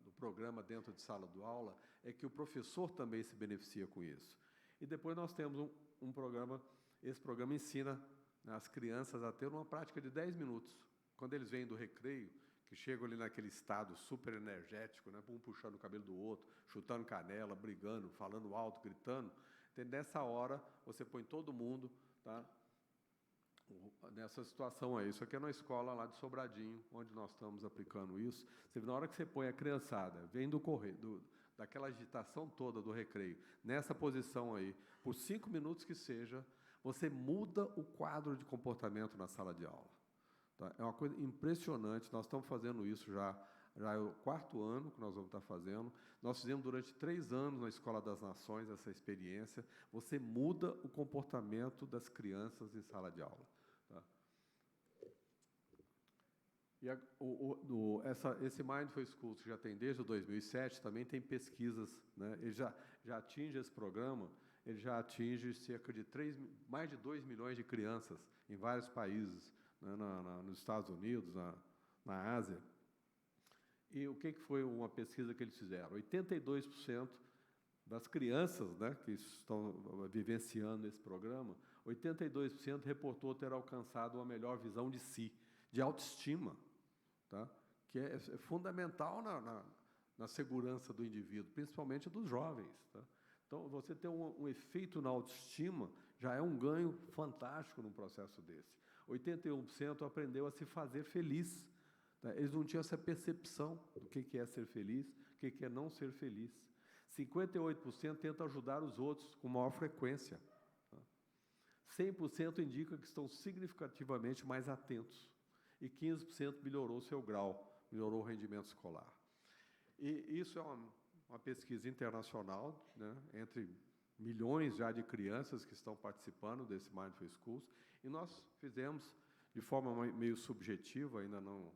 do programa dentro de sala de aula é que o professor também se beneficia com isso. E depois nós temos um programa, esse programa ensina as crianças a ter uma prática de 10 minutos. Quando eles vêm do recreio, que chegam ali naquele estado super energético, né, um puxando o cabelo do outro, chutando canela, brigando, falando alto, gritando, nessa hora você põe todo mundo, tá, nessa situação aí. Isso aqui é na escola lá de Sobradinho, onde nós estamos aplicando isso. Você, na hora que você põe a criançada, vem daquela agitação toda do recreio, nessa posição aí, por 5 minutos que seja, você muda o quadro de comportamento na sala de aula. Tá? É uma coisa impressionante, nós estamos fazendo isso já já é o 4º ano que nós vamos estar fazendo. Nós fizemos durante 3 anos na Escola das Nações essa experiência. Você muda o comportamento das crianças em sala de aula. Tá? E esse Mindful Schools, que já tem desde 2007, também tem pesquisas, né? Ele já atinge esse programa, ele já atinge cerca de mais de 2 milhões de crianças em vários países, né? Nos Estados Unidos, na Ásia. E o que foi uma pesquisa que eles fizeram? 82% das crianças, né, que estão vivenciando esse programa, 82% reportou ter alcançado uma melhor visão de si, de autoestima, tá? Que é fundamental na segurança do indivíduo, principalmente dos jovens. Tá? Então, você ter um efeito na autoestima já é um ganho fantástico num processo desse. 81% aprendeu a se fazer feliz. Tá? Eles não tinham essa percepção do que é ser feliz, o que é não ser feliz. 58% tentam ajudar os outros com maior frequência. Tá? 100% indica que estão significativamente mais atentos. E 15% melhorou o seu grau, melhorou o rendimento escolar. E isso é uma pesquisa internacional, né, entre milhões já de crianças que estão participando desse Mindful Schools, e nós fizemos, de forma meio subjetiva, ainda não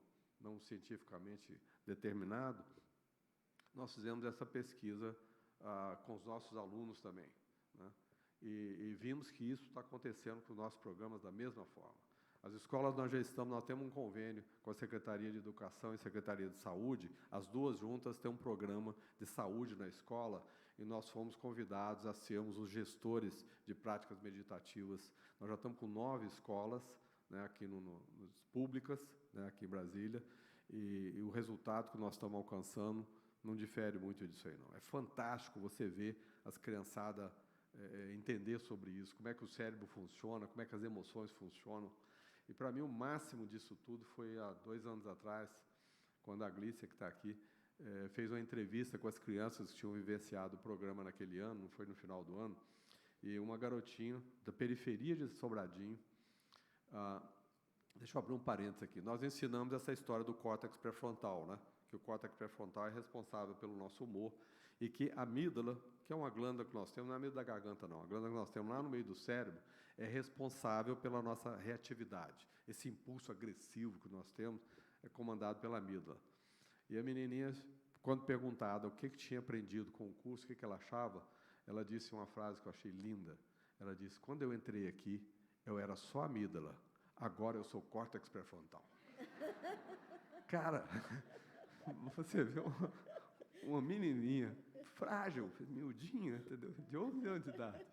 cientificamente determinado, nós fizemos essa pesquisa com os nossos alunos também. Né, e vimos que isso está acontecendo com os nossos programas da mesma forma. As escolas nós temos um convênio com a Secretaria de Educação e Secretaria de Saúde, as duas juntas têm um programa de saúde na escola, e nós fomos convidados a sermos os gestores de práticas meditativas. Nós já estamos com 9 escolas, né, aqui públicas, né, aqui em Brasília, e o resultado que nós estamos alcançando não difere muito disso aí, não. É fantástico você ver as criançadas entender sobre isso, como é que o cérebro funciona, como é que as emoções funcionam. E, para mim, o máximo disso tudo foi há 2 anos atrás, quando a Glícia, que está aqui, fez uma entrevista com as crianças que tinham vivenciado o programa naquele ano, não foi no final do ano, e uma garotinha da periferia de Sobradinho. Deixa eu abrir um parênteses aqui. Nós ensinamos essa história do córtex pré-frontal, né? Que o córtex pré-frontal é responsável pelo nosso humor, e que a amígdala, que é uma glândula que nós temos, não é a amígdala da garganta, não, a glândula que nós temos lá no meio do cérebro, é responsável pela nossa reatividade. Esse impulso agressivo que nós temos é comandado pela amígdala. E a menininha, quando perguntada o que tinha aprendido com o curso, o que ela achava, ela disse uma frase que eu achei linda. Ela disse: quando eu entrei aqui, eu era só amígdala, agora eu sou córtex pré-frontal. Cara, você vê uma menininha frágil, miudinha, entendeu? De 11 anos de idade,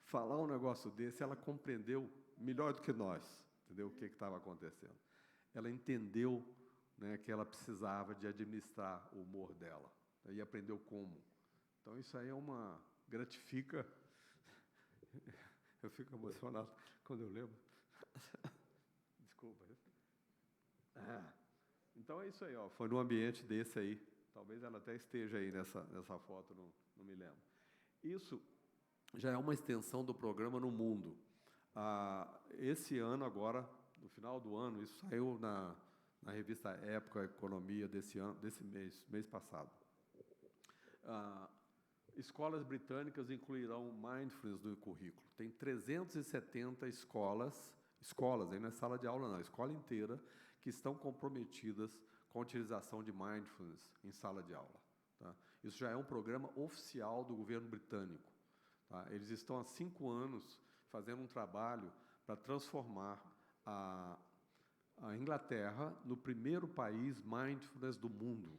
falar um negócio desse, ela compreendeu melhor do que nós, entendeu? O que estava acontecendo. Ela entendeu, né, que ela precisava de administrar o humor dela, né, e aprendeu como. Então, isso aí gratifica. Eu fico emocionado quando eu lembro. Desculpa. Então, é isso aí, ó. Foi num ambiente desse aí. Talvez ela até esteja aí nessa foto, não me lembro. Isso já é uma extensão do programa no mundo. Esse ano, agora, no final do ano, isso saiu na revista Época Economia desse mês passado. Escolas britânicas incluirão mindfulness no currículo. Tem 370 escolas, aí não é sala de aula não, escola inteira, que estão comprometidas com a utilização de mindfulness em sala de aula. Tá? Isso já é um programa oficial do governo britânico. Tá? Eles estão há 5 anos fazendo um trabalho para transformar a Inglaterra no primeiro país mindfulness do mundo.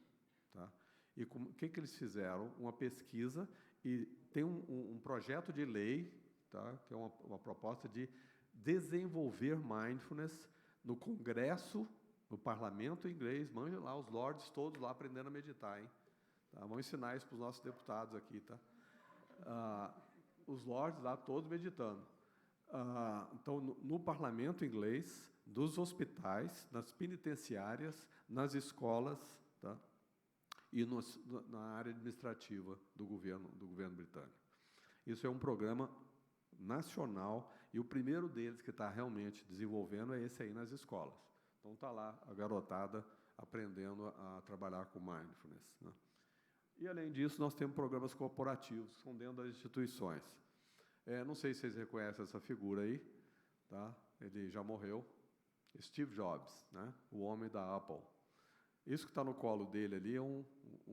Tá? E o que eles fizeram? Uma pesquisa, e tem um projeto de lei, tá? Que é uma proposta de desenvolver mindfulness no Congresso, no Parlamento inglês. Manja lá, os lords todos lá aprendendo a meditar, hein? Tá? Vamos ensinar isso para os nossos deputados aqui, tá? Os lords lá todos meditando. Então, no Parlamento inglês, dos hospitais, nas penitenciárias, nas escolas, tá? E na área administrativa do governo britânico. Isso é um programa nacional, e o primeiro deles que está realmente desenvolvendo é esse aí nas escolas. Então, está lá a garotada aprendendo a trabalhar com mindfulness, né? E, além disso, nós temos programas corporativos, que são dentro das instituições. Não sei se vocês reconhecem essa figura aí, tá? Ele já morreu. Steve Jobs, né? O homem da Apple. Isso que está no colo dele ali é um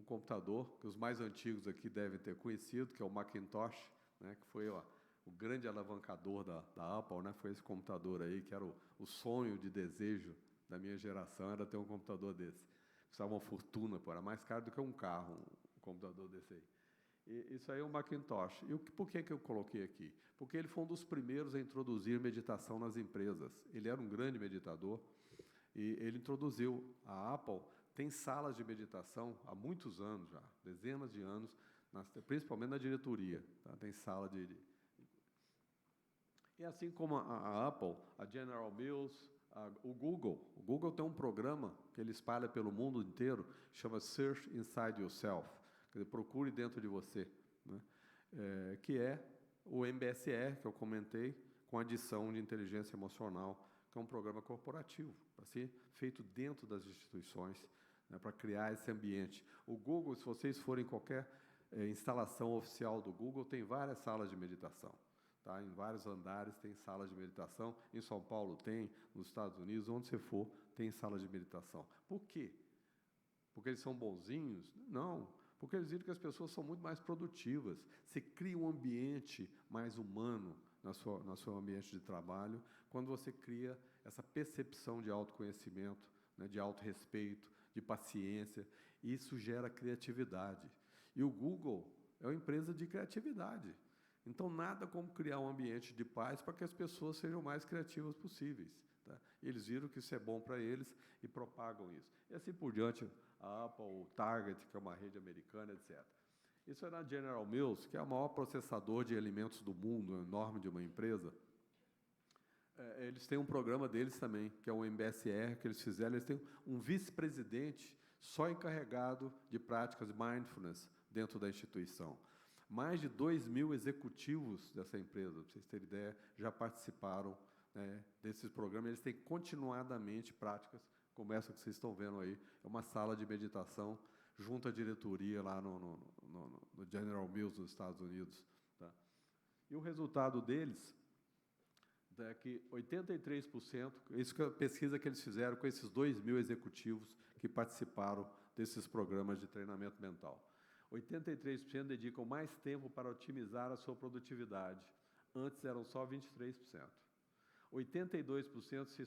computador que os mais antigos aqui devem ter conhecido, que é o Macintosh, né? Que foi o grande alavancador da Apple, né? Foi esse computador aí, que era o sonho de desejo da minha geração, era ter um computador desse. Custava uma fortuna, pô, era mais caro do que um carro, um computador desse aí. E isso aí é um Macintosh. E por que eu coloquei aqui? Porque ele foi um dos primeiros a introduzir meditação nas empresas. Ele era um grande meditador e ele introduziu. A Apple tem salas de meditação há muitos anos já, dezenas de anos, principalmente na diretoria. Tá? Tem sala de... E assim como a Apple, a General Mills, o Google tem um programa que ele espalha pelo mundo inteiro, chama Search Inside Yourself, quer dizer, procure dentro de você, né? Que é o MBSR, que eu comentei, com adição de inteligência emocional, que é um programa corporativo, para ser feito dentro das instituições, né, para criar esse ambiente. O Google, se vocês forem em qualquer instalação oficial do Google, tem várias salas de meditação. Tá? Em vários andares tem salas de meditação. Em São Paulo tem, nos Estados Unidos, onde você for, tem salas de meditação. Por quê? Porque eles são bonzinhos? Não. Porque eles viram que as pessoas são muito mais produtivas. Você cria um ambiente mais humano no seu ambiente de trabalho, quando você cria essa percepção de autoconhecimento, né, de autorrespeito, de paciência. Isso gera criatividade. E o Google é uma empresa de criatividade. Então, nada como criar um ambiente de paz para que as pessoas sejam mais criativas possíveis. Tá? Eles viram que isso é bom para eles e propagam isso. E assim por diante, a Apple, o Target, que é uma rede americana, etc. Isso é na General Mills, que é o maior processador de alimentos do mundo, enorme de uma empresa. Eles têm um programa deles também, que é o MBSR, que eles fizeram. Eles têm um vice-presidente só encarregado de práticas mindfulness dentro da instituição. Mais de 2.000 executivos dessa empresa, para vocês terem ideia, já participaram, né, desses programas. Eles têm continuadamente práticas como essa que vocês estão vendo aí. É uma sala de meditação junto à diretoria lá no General Mills, nos Estados Unidos. Tá? E o resultado deles é que 83%, isso que é a pesquisa que eles fizeram com esses 2.000 executivos que participaram desses programas de treinamento mental. 83% dedicam mais tempo para otimizar a sua produtividade. Antes eram só 23%. 82% se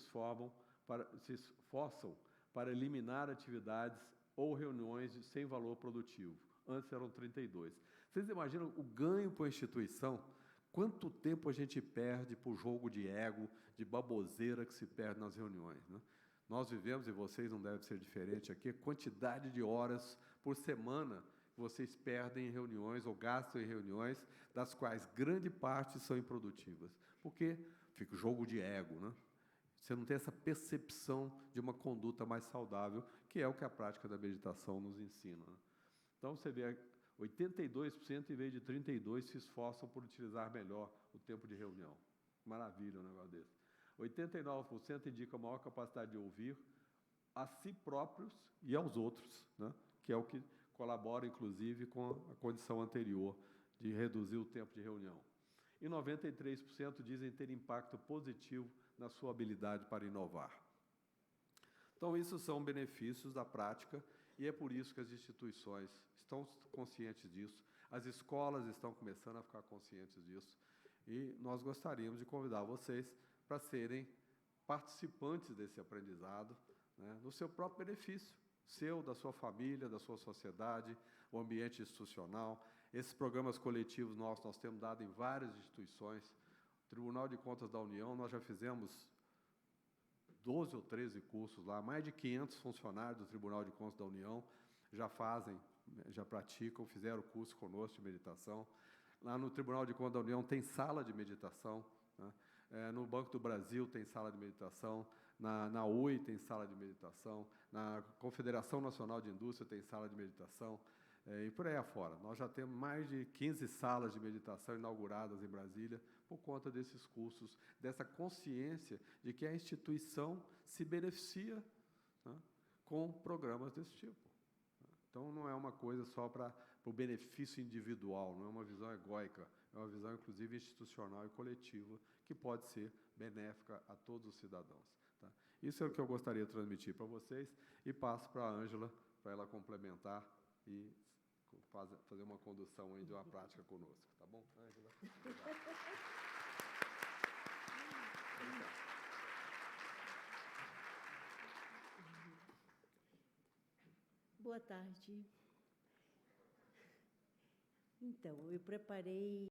esforçam para eliminar atividades ou reuniões sem valor produtivo. Antes eram 32%. Vocês imaginam o ganho para a instituição? Quanto tempo a gente perde por jogo de ego, de baboseira que se perde nas reuniões, né? Nós vivemos, e vocês não devem ser diferentes aqui, a quantidade de horas por semana vocês perdem em reuniões ou gastam em reuniões, das quais grande parte são improdutivas. Porque fica o jogo de ego, né? Você não tem essa percepção de uma conduta mais saudável, que é o que a prática da meditação nos ensina, né? Então, você vê, 82% em vez de 32% se esforçam por utilizar melhor o tempo de reunião. Maravilha um negócio desse. 89% indicam maior capacidade de ouvir a si próprios e aos outros, né? Que é o que colabora, inclusive, com a condição anterior de reduzir o tempo de reunião. E 93% dizem ter impacto positivo na sua habilidade para inovar. Então, isso são benefícios da prática, e é por isso que as instituições estão conscientes disso, as escolas estão começando a ficar conscientes disso, e nós gostaríamos de convidar vocês para serem participantes desse aprendizado, né, no seu próprio benefício, seu, da sua família, da sua sociedade, o ambiente institucional. Esses programas coletivos nós temos dado em várias instituições. O Tribunal de Contas da União, nós já fizemos 12 ou 13 cursos lá, mais de 500 funcionários do Tribunal de Contas da União já fazem, já praticam, fizeram o curso conosco de meditação. Lá no Tribunal de Contas da União tem sala de meditação, né? No Banco do Brasil tem sala de meditação, na UI tem sala de meditação, na Confederação Nacional de Indústria tem sala de meditação, e por aí afora. Nós já temos mais de 15 salas de meditação inauguradas em Brasília por conta desses cursos, dessa consciência de que a instituição se beneficia, né, com programas desse tipo. Então, não é uma coisa só para o benefício individual, não é uma visão egóica, é uma visão, inclusive, institucional e coletiva, que pode ser benéfica a todos os cidadãos. Tá? Isso é o que eu gostaria de transmitir para vocês, e passo para a Ângela, para ela complementar e fazer uma condução aí de uma prática conosco. Tá bom, Ângela? Boa tarde. Então, eu preparei